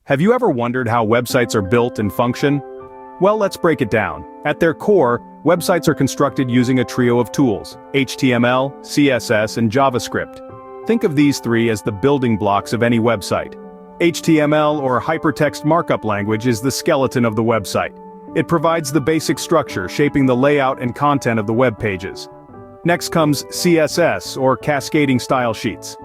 Have you ever wondered how websites are built and function? Well, let's break it down. At their core, websites are constructed using a trio of tools: HTML, CSS, and JavaScript. Think of these three as the building blocks of any website. HTML, or hypertext markup language, is the skeleton of the website. It provides the basic structure, shaping the layout and content of the web pages. Next comes CSS, or cascading style sheets.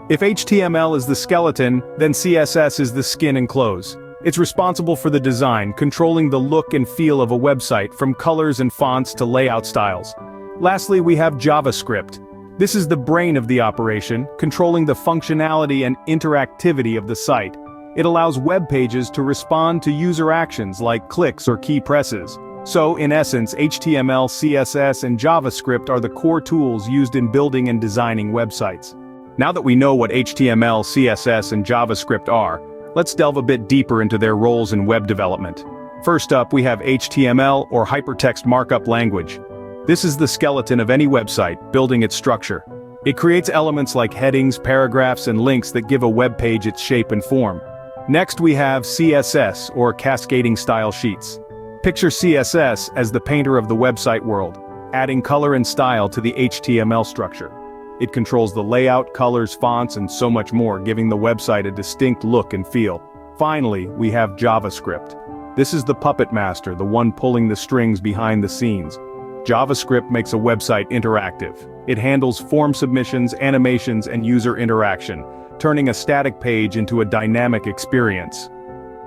If HTML is the skeleton, then CSS is the skin and clothes. It's responsible for the design, controlling the look and feel of a website, from colors and fonts to layout styles. Lastly, we have JavaScript. This is the brain of the operation, controlling the functionality and interactivity of the site. It allows web pages to respond to user actions like clicks or key presses. So, in essence, HTML, CSS, and JavaScript are the core tools used in building and designing websites. Now that we know what HTML, CSS, and JavaScript are, let's delve a bit deeper into their roles in web development. First up, we have HTML, or hypertext markup language. This is the skeleton of any website, building its structure. It creates elements like headings, paragraphs, and links that give a web page its shape and form. Next, we have CSS, or cascading style sheets. Picture CSS as the painter of the website world, adding color and style to the HTML structure. It controls the layout, colors, fonts, and so much more, giving the website a distinct look and feel. Finally, we have JavaScript. This is the puppet master, the one pulling the strings behind the scenes. JavaScript makes a website interactive. It handles form submissions, animations, and user interaction, turning a static page into a dynamic experience.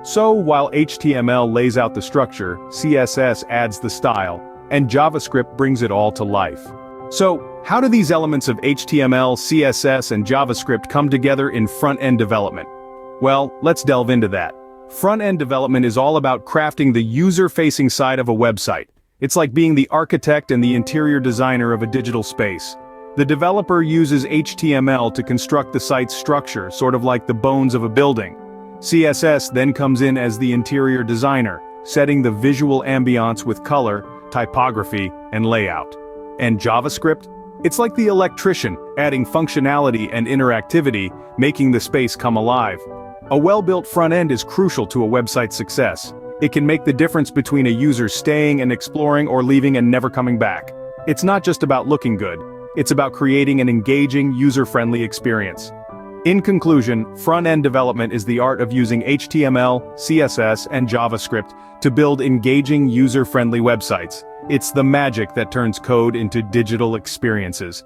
So, while HTML lays out the structure, CSS adds the style, and JavaScript brings it all to life. So, how do these elements of HTML, CSS, and JavaScript come together in front-end development? Well, let's delve into that. Front-end development is all about crafting the user-facing side of a website. It's like being the architect and the interior designer of a digital space. The developer uses HTML to construct the site's structure, sort of like the bones of a building. CSS then comes in as the interior designer, setting the visual ambiance with color, typography, and layout. And JavaScript? It's like the electrician, adding functionality and interactivity, making the space come alive. A well-built front end is crucial to a website's success. It can make the difference between a user staying and exploring or leaving and never coming back. It's not just about looking good, it's about creating an engaging, user-friendly experience. In conclusion, front-end development is the art of using HTML, CSS, and JavaScript to build engaging, user-friendly websites. It's the magic that turns code into digital experiences.